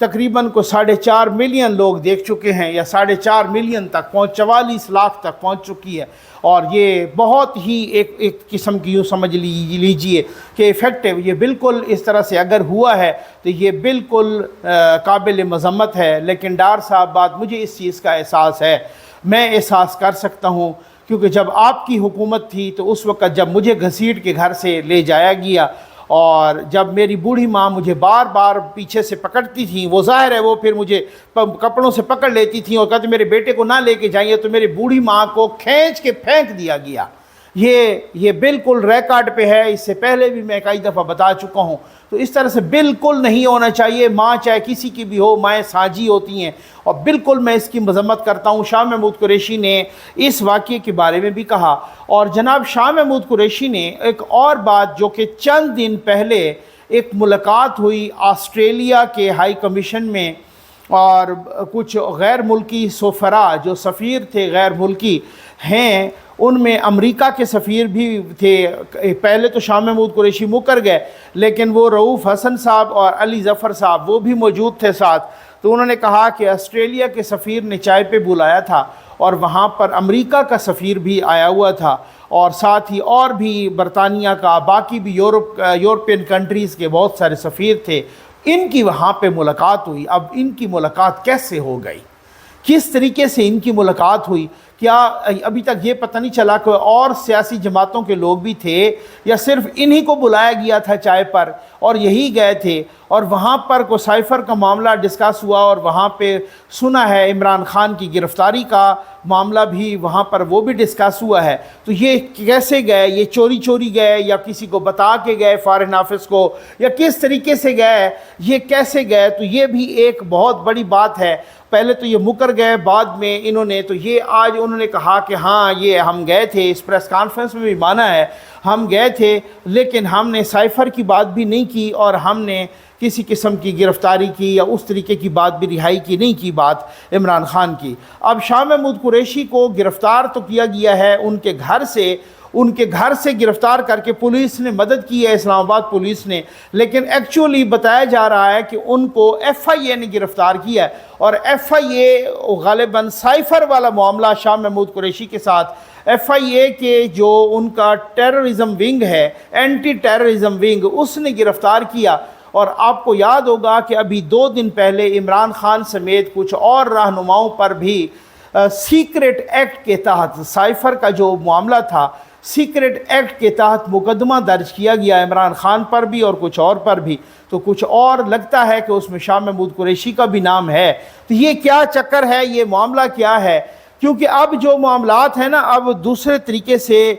تقریباً کو 4.5 ملین لوگ دیکھ چکے ہیں، یا 4.5 ملین تک 44 لاکھ تک پہنچ چکی ہے، اور یہ بہت ہی ایک قسم کی یوں سمجھ لیجئے کہ افیکٹو، یہ بالکل اس طرح سے اگر ہوا ہے تو یہ بالکل قابل مذمت ہے۔ لیکن ڈار صاحب بات مجھے اس چیز کا احساس ہے، میں احساس کر سکتا ہوں، کیونکہ جب آپ کی حکومت تھی تو اس وقت جب مجھے گھسیٹ کے گھر سے لے جایا گیا، اور جب میری بوڑھی ماں مجھے بار بار پیچھے سے پکڑتی تھیں، وہ ظاہر ہے وہ پھر مجھے کپڑوں سے پکڑ لیتی تھیں اور کہتے میرے بیٹے کو نہ لے کے جائیے، تو میری بوڑھی ماں کو کھینچ کے پھینک دیا گیا۔ یہ بالکل ریکارڈ پہ ہے، اس سے پہلے بھی میں کئی دفعہ بتا چکا ہوں۔ تو اس طرح سے بالکل نہیں ہونا چاہیے، ماں چاہے کسی کی بھی ہو، مائیں سانجی ہوتی ہیں، اور بالکل میں اس کی مذمت کرتا ہوں۔ شاہ محمود قریشی نے اس واقعے کے بارے میں بھی کہا، اور جناب شاہ محمود قریشی نے ایک اور بات، جو کہ چند دن پہلے ایک ملاقات ہوئی آسٹریلیا کے ہائی کمیشن میں، اور کچھ غیر ملکی سفراء جو سفیر تھے غیر ملکی ہیں، ان میں امریکہ کے سفیر بھی تھے۔ پہلے تو شاہ محمود قریشی مکر گئے، لیکن وہ رؤوف حسن صاحب اور علی ظفر صاحب وہ بھی موجود تھے ساتھ۔ تو انہوں نے کہا کہ آسٹریلیا کے سفیر نے چائے پہ بلایا تھا، اور وہاں پر امریکہ کا سفیر بھی آیا ہوا تھا، اور ساتھ ہی اور بھی برطانیہ کا، باقی بھی یورپین کنٹریز کے بہت سارے سفیر تھے۔ ان کی وہاں پہ ملاقات ہوئی۔ اب ان کی ملاقات کیسے ہو گئی، کس طریقے سے ان کی ملاقات ہوئی؟ کیا ابھی تک یہ پتہ نہیں چلا کہ اور سیاسی جماعتوں کے لوگ بھی تھے، یا صرف انہی کو بلایا گیا تھا چائے پر اور یہی گئے تھے؟ اور وہاں پر کو سائفر کا معاملہ ڈسکس ہوا، اور وہاں پہ سنا ہے عمران خان کی گرفتاری کا معاملہ بھی وہاں پر وہ بھی ڈسکس ہوا ہے۔ تو یہ کیسے گئے؟ یہ چوری گئے، یا کسی کو بتا کے گئے فارن آفس کو، یا کس طریقے سے گئے، یہ کیسے گئے؟ تو یہ بھی ایک بہت بڑی بات ہے۔ پہلے تو یہ مکر گئے، بعد میں انہوں نے تو یہ آج انہوں نے کہا کہ ہاں یہ ہم گئے تھے، اس پریس کانفرنس میں بھی مانا ہے ہم گئے تھے، لیکن ہم نے سائفر کی بات بھی نہیں کی، اور ہم نے کسی قسم کی گرفتاری کی یا اس طریقے کی بات بھی، رہائی کی نہیں کی بات عمران خان کی۔ اب شاہ محمود قریشی کو گرفتار تو کیا گیا ہے، ان کے گھر سے گرفتار کر کے پولیس نے مدد کی ہے، اسلام آباد پولیس نے، لیکن ایکچولی بتایا جا رہا ہے کہ ان کو ایف آئی اے نے گرفتار کیا ہے، اور ایف آئی اے غالباً سائفر والا معاملہ شاہ محمود قریشی کے ساتھ، ایف آئی اے کے جو ان کا ٹیررزم ونگ ہے، اینٹی ٹیررزم ونگ، اس نے گرفتار کیا۔ اور آپ کو یاد ہوگا کہ ابھی 2 دن پہلے عمران خان سمیت کچھ اور رہنماؤں پر بھی سیکرٹ ایکٹ کے تحت، سائفر کا جو معاملہ تھا، سیکرٹ ایکٹ کے تحت مقدمہ درج کیا گیا عمران خان پر بھی اور کچھ اور پر بھی۔ تو کچھ اور لگتا ہے کہ اس میں شاہ محمود قریشی کا بھی نام ہے۔ تو یہ کیا چکر ہے، یہ معاملہ کیا ہے؟ کیونکہ اب جو معاملات ہیں نا، اب دوسرے طریقے سے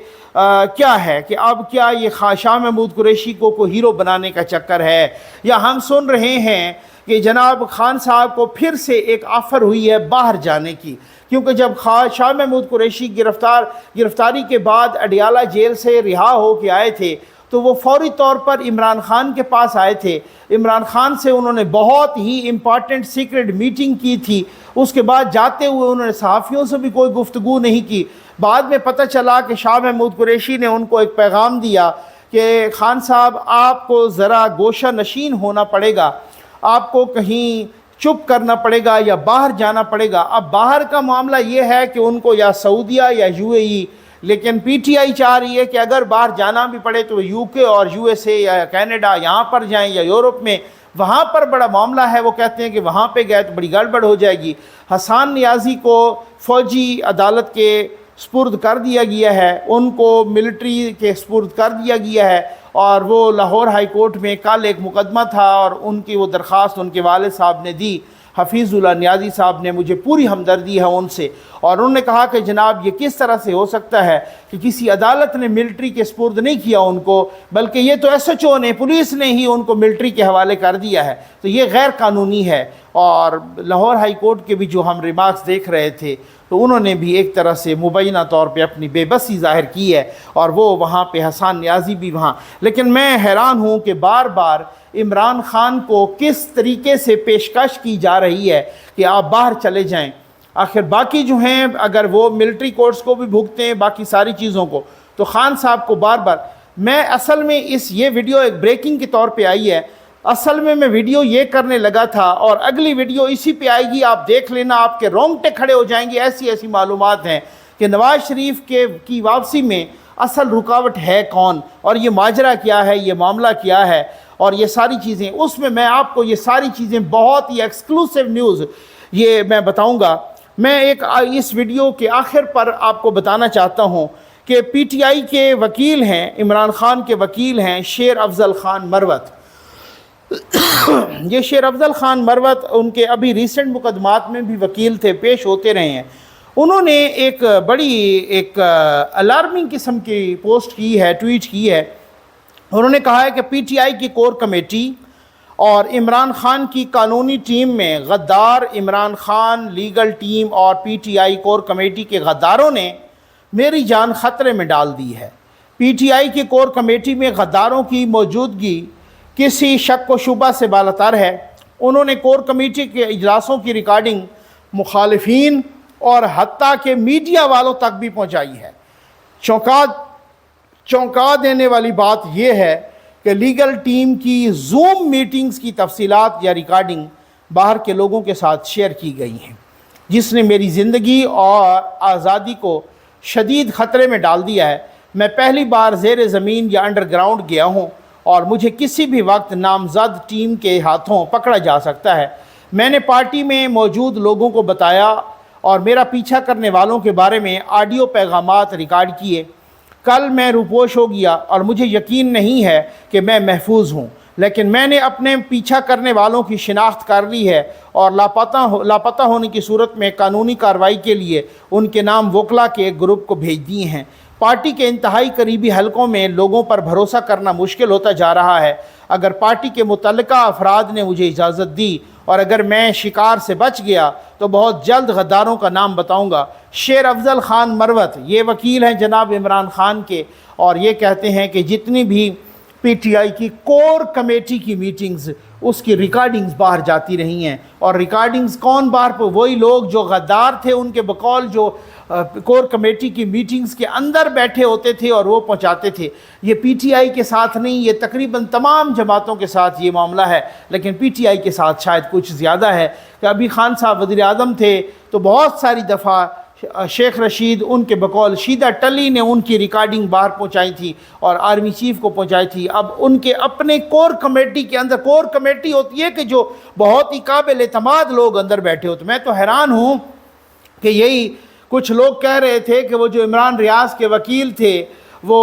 کیا ہے کہ اب کیا یہ شاہ محمود قریشی کو کوئی ہیرو بنانے کا چکر ہے، یا ہم سن رہے ہیں کہ جناب خان صاحب کو پھر سے ایک آفر ہوئی ہے باہر جانے کی، کیونکہ جب شاہ محمود قریشی گرفتاری کے بعد اڈیالہ جیل سے رہا ہو کے آئے تھے، تو وہ فوری طور پر عمران خان کے پاس آئے تھے۔ عمران خان سے انہوں نے بہت ہی امپارٹنٹ سیکرٹ میٹنگ کی تھی۔ اس کے بعد جاتے ہوئے انہوں نے صحافیوں سے بھی کوئی گفتگو نہیں کی۔ بعد میں پتہ چلا کہ شاہ محمود قریشی نے ان کو ایک پیغام دیا کہ خان صاحب آپ کو ذرا گوشہ نشین ہونا پڑے گا، آپ کو کہیں چپ کرنا پڑے گا یا باہر جانا پڑے گا۔ اب باہر کا معاملہ یہ ہے کہ ان کو یا سعودیہ یا یو اے ای، لیکن پی ٹی آئی چاہ رہی ہے کہ اگر باہر جانا بھی پڑے تو یو کے اور یو ایس اے یا کینیڈا یہاں پر جائیں، یا یورپ میں، وہاں پر بڑا معاملہ ہے۔ وہ کہتے ہیں کہ وہاں پہ گئے تو بڑی گڑبڑ ہو جائے گی۔ حسان نیازی کو فوجی عدالت کے سپرد کر دیا گیا ہے، ان کو ملٹری کے سپرد کر دیا گیا ہے، اور وہ لاہور ہائی کورٹ میں کل ایک مقدمہ تھا، اور ان کی وہ درخواست ان کے والد صاحب نے دی، حفیظ اللہ نیازی صاحب نے۔ مجھے پوری ہمدردی ہے ان سے، اور انہوں نے کہا کہ جناب یہ کس طرح سے ہو سکتا ہے کہ کسی عدالت نے ملٹری کے سپرد نہیں کیا ان کو، بلکہ یہ تو ایس ایچ او نے، پولیس نے ہی ان کو ملٹری کے حوالے کر دیا ہے، تو یہ غیر قانونی ہے۔ اور لاہور ہائی کورٹ کے بھی جو ہم ریمارکس دیکھ رہے تھے، تو انہوں نے بھی ایک طرح سے مبینہ طور پہ اپنی بے بسی ظاہر کی ہے، اور وہ وہاں پہ حسان نیازی بھی وہاں۔ لیکن میں حیران ہوں کہ بار بار عمران خان کو کس طریقے سے پیشکش کی جا رہی ہے کہ آپ باہر چلے جائیں۔ آخر باقی جو ہیں اگر وہ ملٹری کورٹس کو بھی بھگتے ہیں، باقی ساری چیزوں کو، تو خان صاحب کو بار بار، میں اصل میں یہ ویڈیو ایک بریکنگ کے طور پہ آئی ہے، اصل میں ویڈیو یہ کرنے لگا تھا اور اگلی ویڈیو اسی پہ آئے گی، آپ دیکھ لینا، آپ کے رونگٹے کھڑے ہو جائیں گے۔ ایسی معلومات ہیں کہ نواز شریف کی واپسی میں اصل رکاوٹ ہے کون، اور یہ ماجرا کیا ہے، یہ معاملہ کیا ہے، اور یہ ساری چیزیں اس میں آپ کو یہ ساری چیزیں بہت ہی ایکسکلوسیو نیوز یہ میں بتاؤں گا۔ میں ایک اس ویڈیو کے آخر پر آپ کو بتانا چاہتا ہوں کہ پی ٹی آئی کے وکیل ہیں، عمران خان کے وکیل ہیں شیر افضل خان مروت۔ یہ شیر افضل خان مروت ان کے ابھی ریسنٹ مقدمات میں بھی وکیل تھے، پیش ہوتے رہے ہیں۔ انہوں نے ایک بڑی الارمنگ قسم کی پوسٹ کی ہے، ٹویٹ کی ہے۔ انہوں نے کہا ہے کہ پی ٹی آئی کی کور کمیٹی اور عمران خان کی قانونی ٹیم میں غدار عمران خان لیگل ٹیم اور P T I core committee کے غداروں نے میری جان خطرے میں ڈال دی ہے۔ پی ٹی آئی کی کور کمیٹی میں غداروں کی موجودگی کسی شک و شبہ سے بالاتر ہے۔ انہوں نے کور کمیٹی کے اجلاسوں کی ریکارڈنگ مخالفین اور حتیٰ کہ میڈیا والوں تک بھی پہنچائی ہے۔ چونکا دینے والی بات یہ ہے کہ لیگل ٹیم کی زوم میٹنگز کی تفصیلات یا ریکارڈنگ باہر کے لوگوں کے ساتھ شیئر کی گئی ہیں، جس نے میری زندگی اور آزادی کو شدید خطرے میں ڈال دیا ہے۔ میں پہلی بار زیر زمین یا انڈر گراؤنڈ گیا ہوں اور مجھے کسی بھی وقت نامزد ٹیم کے ہاتھوں پکڑا جا سکتا ہے۔ میں نے پارٹی میں موجود لوگوں کو بتایا اور میرا پیچھا کرنے والوں کے بارے میں آڈیو پیغامات ریکارڈ کیے۔ کل میں روپوش ہو گیا اور مجھے یقین نہیں ہے کہ میں محفوظ ہوں، لیکن میں نے اپنے پیچھا کرنے والوں کی شناخت کر لی ہے اور لاپتہ ہونے کی صورت میں قانونی کارروائی کے لیے ان کے نام وکلا کے ایک گروپ کو بھیج دیے ہیں۔ پارٹی کے انتہائی قریبی حلقوں میں لوگوں پر بھروسہ کرنا مشکل ہوتا جا رہا ہے۔ اگر پارٹی کے متعلقہ افراد نے مجھے اجازت دی اور اگر میں شکار سے بچ گیا تو بہت جلد غداروں کا نام بتاؤں گا۔ شیر افضل خان مروت یہ وکیل ہیں جناب عمران خان کے، اور یہ کہتے ہیں کہ جتنی بھی پی ٹی آئی کی کور کمیٹی کی میٹنگز اس کی ریکارڈنگز باہر جاتی رہی ہیں، اور ریکارڈنگز کون باہر پہ؟ وہی لوگ جو غدار تھے، ان کے بقول جو کور کمیٹی کی میٹنگز کے اندر بیٹھے ہوتے تھے اور وہ پہنچاتے تھے۔ یہ پی ٹی آئی کے ساتھ نہیں، یہ تقریباً تمام جماعتوں کے ساتھ یہ معاملہ ہے، لیکن پی ٹی آئی کے ساتھ شاید کچھ زیادہ ہے۔ کہ ابھی خان صاحب وزیر اعظم تھے تو بہت ساری دفعہ شیخ رشید ان کے بقول شیدہ ٹلی نے ان کی ریکارڈنگ باہر پہنچائی تھی اور آرمی چیف کو پہنچائی تھی۔ اب ان کے اپنے کور کمیٹی کے اندر، کور کمیٹی ہوتی ہے کہ جو بہت ہی قابل اعتماد لوگ اندر بیٹھے ہوتے۔ میں تو حیران ہوں کہ یہی کچھ لوگ کہہ رہے تھے کہ وہ جو عمران ریاض کے وکیل تھے، وہ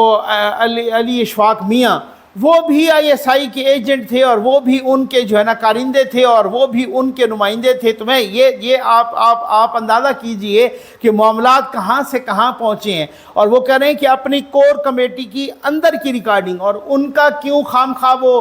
علی اشفاق میاں، وہ بھی آئی ایس آئی کے ایجنٹ تھے اور وہ بھی ان کے جو ہے نا کارندے تھے اور وہ بھی ان کے نمائندے تھے۔ تو میں یہ آپ اندازہ کیجئے کہ معاملات کہاں سے کہاں پہنچے ہیں، اور وہ کہہ رہے ہیں کہ اپنی کور کمیٹی کی اندر کی ریکارڈنگ، اور ان کا کیوں خام خواہ وہ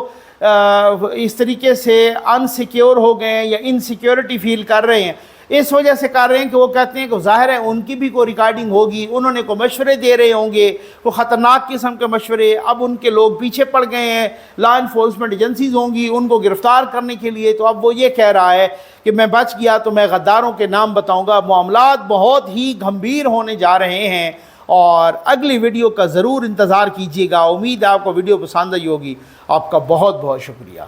اس طریقے سے انسیکیور ہو گئے ہیں یا انسیکیورٹی فیل کر رہے ہیں، اس وجہ سے کر رہے ہیں کہ وہ کہتے ہیں کہ ظاہر ہے ان کی بھی کوئی ریکارڈنگ ہوگی، انہوں نے کوئی مشورے دے رہے ہوں گے، کوئی خطرناک قسم کے مشورے۔ اب ان کے لوگ پیچھے پڑ گئے ہیں، لا انفورسمنٹ ایجنسیز ہوں گی ان کو گرفتار کرنے کے لیے، تو اب وہ یہ کہہ رہا ہے کہ میں بچ گیا تو میں غداروں کے نام بتاؤں گا۔ معاملات بہت ہی گھمبیر ہونے جا رہے ہیں، اور اگلی ویڈیو کا ضرور انتظار کیجیے گا۔ امید ہے آپ کو ویڈیو پسند آئی ہوگی۔ آپ کا بہت بہت شکریہ۔